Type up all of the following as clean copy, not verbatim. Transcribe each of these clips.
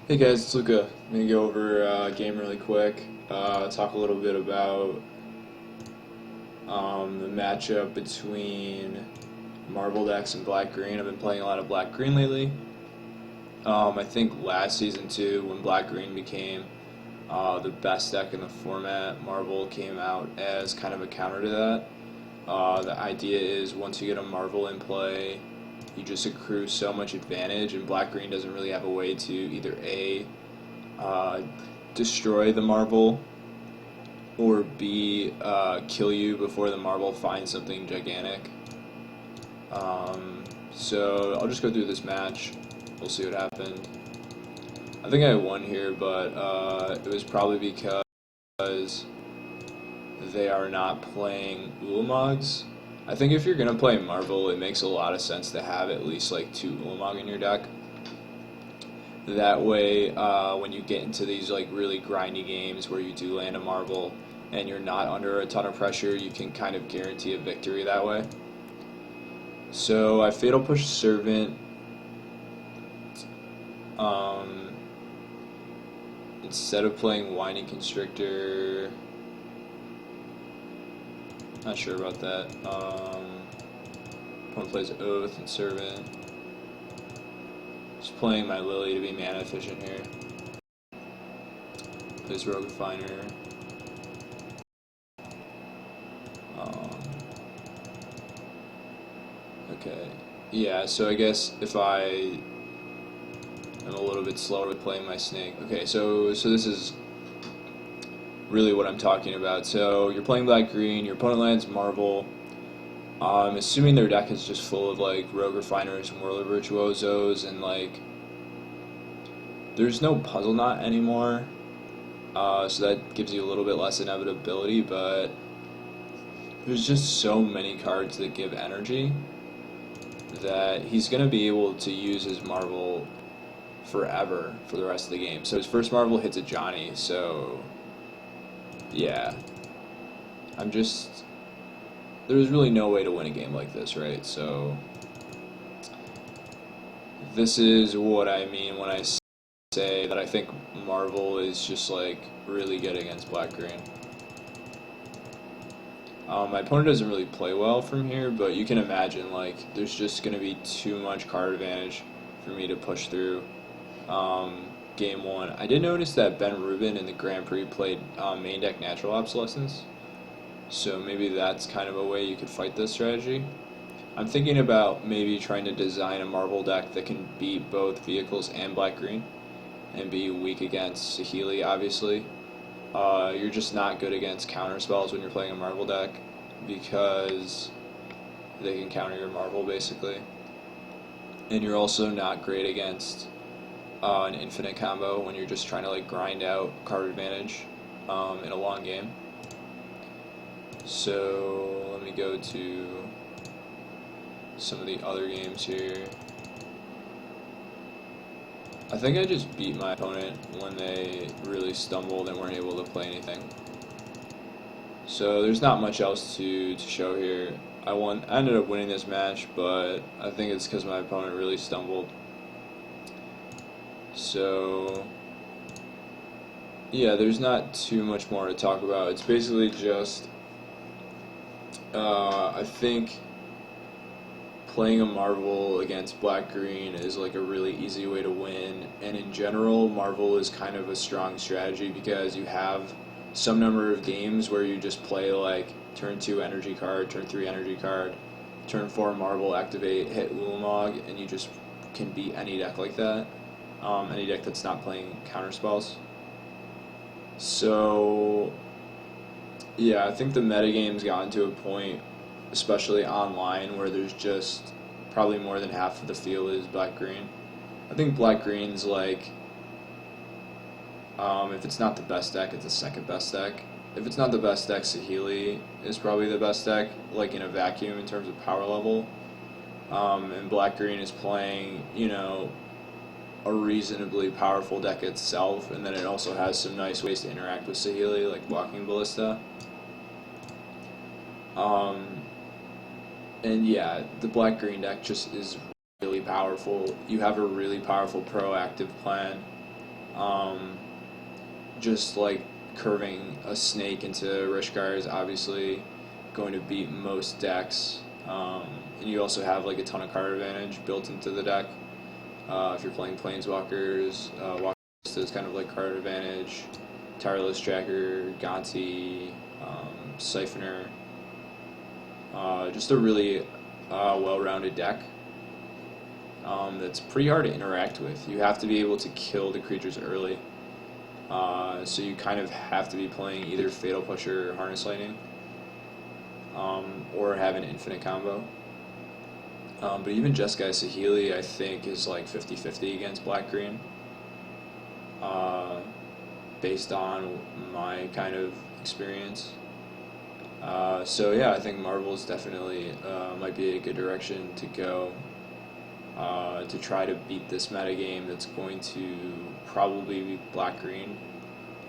Hey guys, it's Luca. I'm gonna go over a game really quick. Talk a little bit about the matchup between Marble decks and Black Green. I've been playing a lot of Black Green lately. I think last season too, when Black Green became the best deck in the format, Marble came out as kind of a counter to that. The idea is once you get a Marvel in play, you just accrue so much advantage, and Black Green doesn't really have a way to either uh, destroy the Marvel or B, kill you before the Marvel finds something gigantic. So I'll just go through this match. We'll see what happened. I think I won here, but it was probably because they are not playing Ulamogs. I think if you're going to play Marvel, it makes a lot of sense to have at least like 2 Ulamog in your deck. That way, when you get into these like really grindy games where you do land a Marvel and you're not under a ton of pressure, you can kind of guarantee a victory that way. So I Fatal Push Servant. Instead of playing Winding Constrictor, not sure about that. Opponent plays Oath and Servant. Just playing my Lily to be mana efficient here. Plays Rogue Refiner. Okay. Yeah, so I guess if I am a little bit slower with playing my Snake. Okay, so this is really what I'm talking about. So you're playing Black Green, your opponent lands Marvel. I'm assuming their deck is just full of like Rogue Refiners and Whirler Virtuosos, and like there's no Puzzle Knot anymore. So that gives you a little bit less inevitability, but there's just so many cards that give energy that he's going to be able to use his Marvel forever for the rest of the game. So his first Marvel hits a Johnny, so yeah. There's really no way to win a game like this, right? So this is what I mean when I say that I think Marvel is just like really good against Black Green. My opponent doesn't really play well from here, but you can imagine like there's just going to be too much card advantage for me to push through game one. I did notice that Ben Rubin in the Grand Prix played main deck Natural Obsolescence, so maybe that's kind of a way you could fight this strategy. I'm thinking about maybe trying to design a Marvel deck that can beat both vehicles and Black Green and be weak against Saheeli, obviously. You're just not good against counter spells when you're playing a Marvel deck because they can counter your Marvel basically. And you're also not great against an infinite combo when you're just trying to like grind out card advantage in a long game. So let me go to some of the other games here. I think I just beat my opponent when they really stumbled and weren't able to play anything. So there's not much else to show here. I ended up winning this match, but I think it's because my opponent really stumbled. So yeah, there's not too much more to talk about. It's basically just I think playing a Marvel against Black Green is like a really easy way to win, and in general Marvel is kind of a strong strategy because you have some number of games where you just play like turn 2 energy card, turn 3 energy card, turn 4 Marvel, activate, hit Ulamog, and you just can beat any deck like that, any deck that's not playing counter spells. So yeah, I think the metagame's gotten to a point, especially online, where there's just probably more than half of the field is Black Green. I think Black Green's like, if it's not the best deck, it's the second best deck. If it's not the best deck, Saheeli is probably the best deck, like in a vacuum in terms of power level. And Black Green is playing, a reasonably powerful deck itself, and then it also has some nice ways to interact with Saheeli, like blocking Ballista. And yeah, the Black Green deck just is really powerful. You have a really powerful proactive plan Just like curving a snake into Rishkar is obviously going to beat most decks. And you also have like a ton of card advantage built into the deck. If you're playing Planeswalkers, Walkers is kind of like card advantage. Tireless Tracker, Gonti, Siphoner. Just a really well-rounded deck that's pretty hard to interact with. You have to be able to kill the creatures early. So you kind of have to be playing either Fatal Pusher or Harness Lightning, or have an infinite combo. But even Jeskai Saheeli, I think, is like 50-50 against black-green, based on my kind of experience. So yeah, I think Marvel's definitely might be a good direction to go to try to beat this metagame that's going to probably be black-green,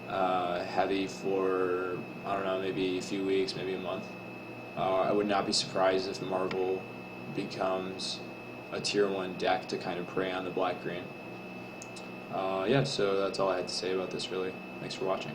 heavy for, I don't know, maybe a few weeks, maybe a month. I would not be surprised if Marvel becomes a tier 1 deck to kind of prey on the black-green. Yeah, so that's all I had to say about this, really. Thanks for watching.